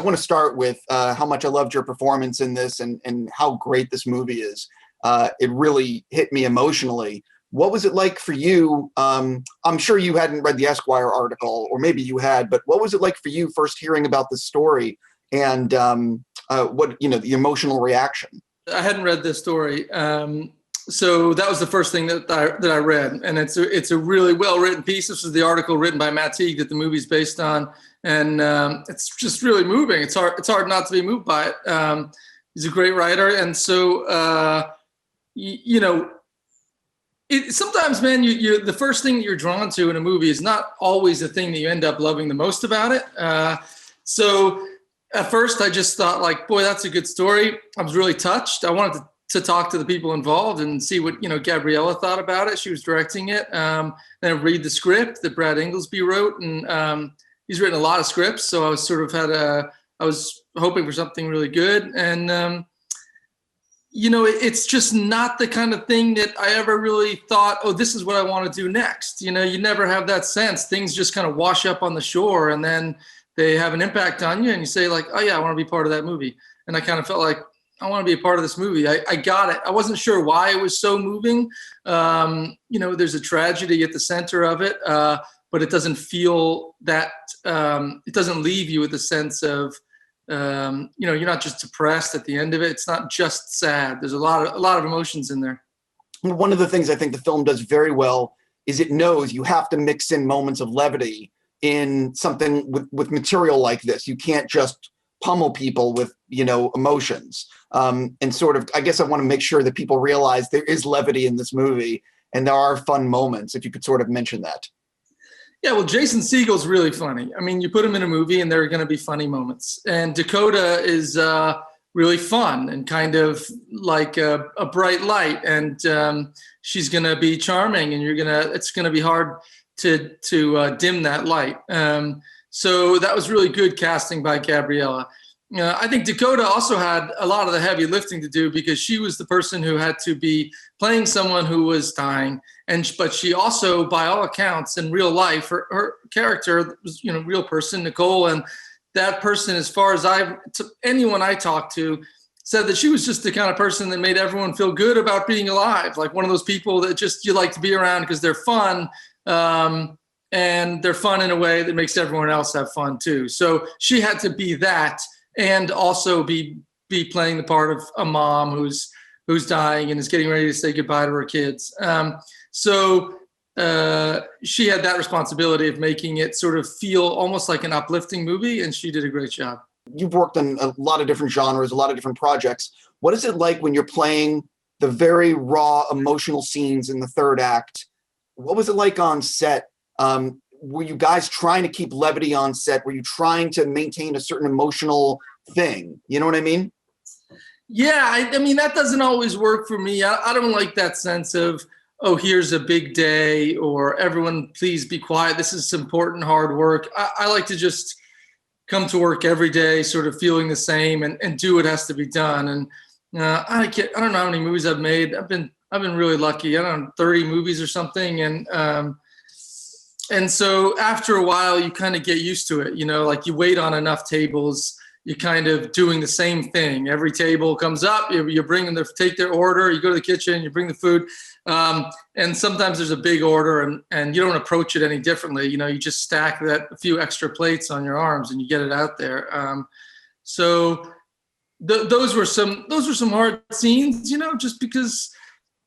want to start with how much I loved your performance in this and how great this movie is. It really hit me emotionally. What was it like for you? I'm sure you hadn't read the Esquire article, or maybe you had, but what was it like for you first hearing about this story and what, the emotional reaction? I hadn't read this story. So that was the first thing that I read. And it's a really well-written piece. This is the article written by Matt Teague that the movie's based on. And it's just really moving. It's hard not to be moved by it. He's a great writer. And so, sometimes, man, you the first thing that you're drawn to in a movie is not always the thing that you end up loving the most about it. So at first I just thought like, boy, that's a good story. I was really touched. I wanted to talk to the people involved and see what, Gabriela thought about it. She was directing it. Then read the script that Brad Inglesby wrote. And he's written a lot of scripts. So I was sort of I was hoping for something really good. And, it's just not the kind of thing that I ever really thought, oh, this is what I want to do next. You never have that sense. Things just kind of wash up on the shore and then they have an impact on you and you say like, oh yeah, I want to be part of that movie. And I kind of felt like, I want to be a part of this movie. I got it. I wasn't sure why it was so moving. There's a tragedy at the center of it, but it doesn't feel that, it doesn't leave you with a sense of, you're not just depressed at the end of it. It's not just sad. There's a lot of emotions in there. One of the things I think the film does very well is it knows you have to mix in moments of levity in something with material like this. You can't just pummel people with, emotions. And sort of, I guess I want to make sure that people realize there is levity in this movie and there are fun moments, if you could sort of mention that. Yeah, well, Jason Segel's really funny. I mean, you put him in a movie and there are going to be funny moments. And Dakota is really fun and kind of like a bright light. And she's going to be charming and it's going to be hard to dim that light. So that was really good casting by Gabriela. I think Dakota also had a lot of the heavy lifting to do because she was the person who had to be playing someone who was dying. But she also, by all accounts, in real life, her character was, real person, Nicole. And that person, as far as anyone I talked to, said that she was just the kind of person that made everyone feel good about being alive. Like one of those people that just you like to be around because they're fun. And they're fun in a way that makes everyone else have fun too. So she had to be that and also be playing the part of a mom who's dying and is getting ready to say goodbye to her kids. So she had that responsibility of making it sort of feel almost like an uplifting movie, and she did a great job. You've worked on a lot of different genres, a lot of different projects. What is it like when you're playing the very raw emotional scenes in the third act? What was it like on set? Were you guys trying to keep levity on set? Were you trying to maintain a certain emotional thing? You know what I mean? Yeah, I mean, that doesn't always work for me. I don't like that sense of, oh, here's a big day, or everyone please be quiet. This is important, hard work. I like to just come to work every day sort of feeling the same and do what has to be done. And I don't know how many movies I've made. I've been really lucky. I don't know, 30 movies or something. And so after a while, you kind of get used to it, like you wait on enough tables, you're kind of doing the same thing. Every table comes up, you bring them, take their order, you go to the kitchen, you bring the food. And sometimes there's a big order and you don't approach it any differently. You just stack that a few extra plates on your arms and you get it out there. So those were some hard scenes, just because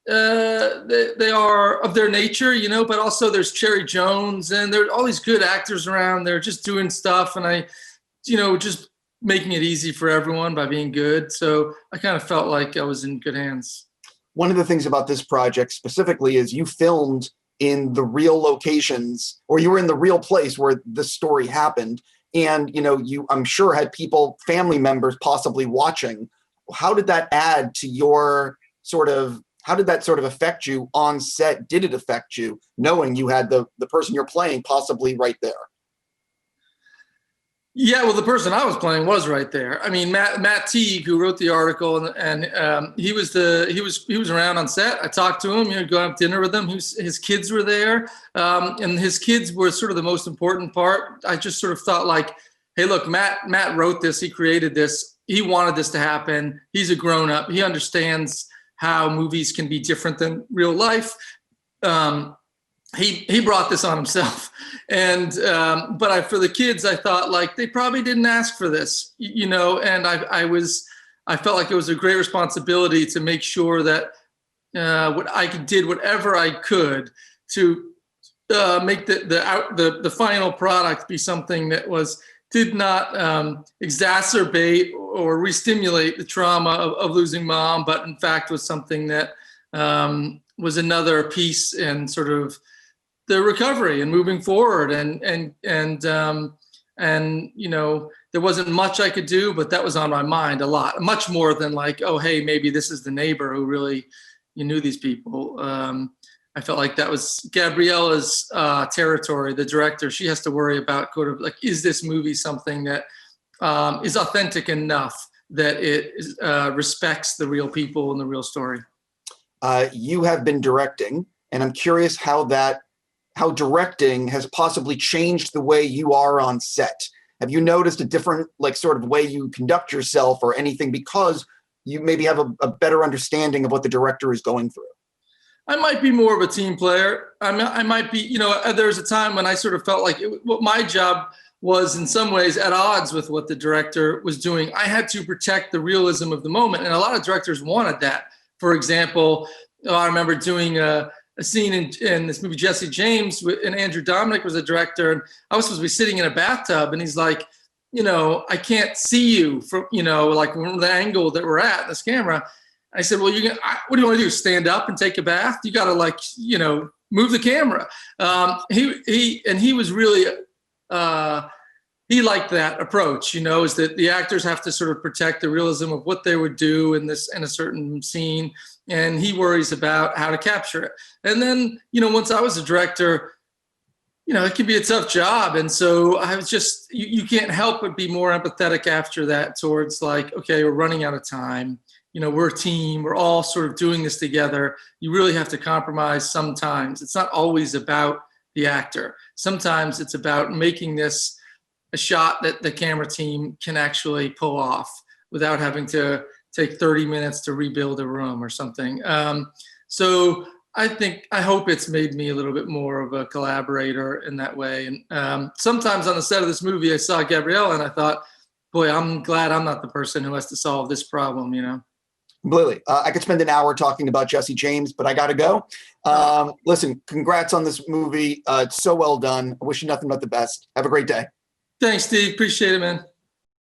they are of their nature, but also there's Cherry Jones and there are all these good actors around. They're just doing stuff. And I, just making it easy for everyone by being good. So I kind of felt like I was in good hands. One of the things about this project specifically is you filmed in the real locations, or you were in the real place where the story happened. And, you, I'm sure, had people, family members possibly watching. How did that add to your how did that sort of affect you on set? Did it affect you knowing you had the person you're playing possibly right there? Yeah, well, the person I was playing was right there. I mean, Matt Teague, who wrote the article, and he was around on set. I talked to him, go have dinner with him. His kids were there, and his kids were sort of the most important part. I just sort of thought like, hey, look, Matt wrote this, he created this, he wanted this to happen. He's a grown up. He understands how movies can be different than real life. He brought this on himself, and but for the kids, I thought like they probably didn't ask for this, and I felt like it was a great responsibility to make sure that did whatever I could to make the final product be something that did not exacerbate or re-stimulate the trauma of losing mom, but in fact was something that was another piece in sort of the recovery and moving forward. And there wasn't much I could do, but that was on my mind a lot, much more than like, oh, hey, maybe this is the neighbor who really, knew these people. I felt like that was Gabriela's territory, the director. She has to worry about is this movie something that is authentic enough that it respects the real people and the real story. You have been directing, and I'm curious how directing has possibly changed the way you are on set. Have you noticed a different, sort of way you conduct yourself or anything because you maybe have a better understanding of what the director is going through? I might be more of a team player. I might be, there was a time when I sort of felt like what my job was in some ways at odds with what the director was doing. I had to protect the realism of the moment. And a lot of directors wanted that. For example, I remember doing a scene in this movie, Jesse James, and Andrew Dominic was the director. And I was supposed to be sitting in a bathtub, and he's like, I can't see you from, from the angle that we're at, this camera. I said, well, what do you want to do? Stand up and take a bath? You got to move the camera. He was really, he liked that approach, is that the actors have to sort of protect the realism of what they would do in a certain scene. And he worries about how to capture it. And then, once I was a director, it can be a tough job. And so I was just, you can't help but be more empathetic after that towards okay, we're running out of time. We're a team. We're all sort of doing this together. You really have to compromise sometimes. It's not always about the actor. Sometimes it's about making this a shot that the camera team can actually pull off without having to take 30 minutes to rebuild a room or something. So I hope it's made me a little bit more of a collaborator in that way. And sometimes on the set of this movie, I saw Gabriela and I thought, boy, I'm glad I'm not the person who has to solve this problem, Completely. I could spend an hour talking about Jesse James, but I got to go. Listen, congrats on this movie. It's so well done. I wish you nothing but the best. Have a great day. Thanks, Steve. Appreciate it, man.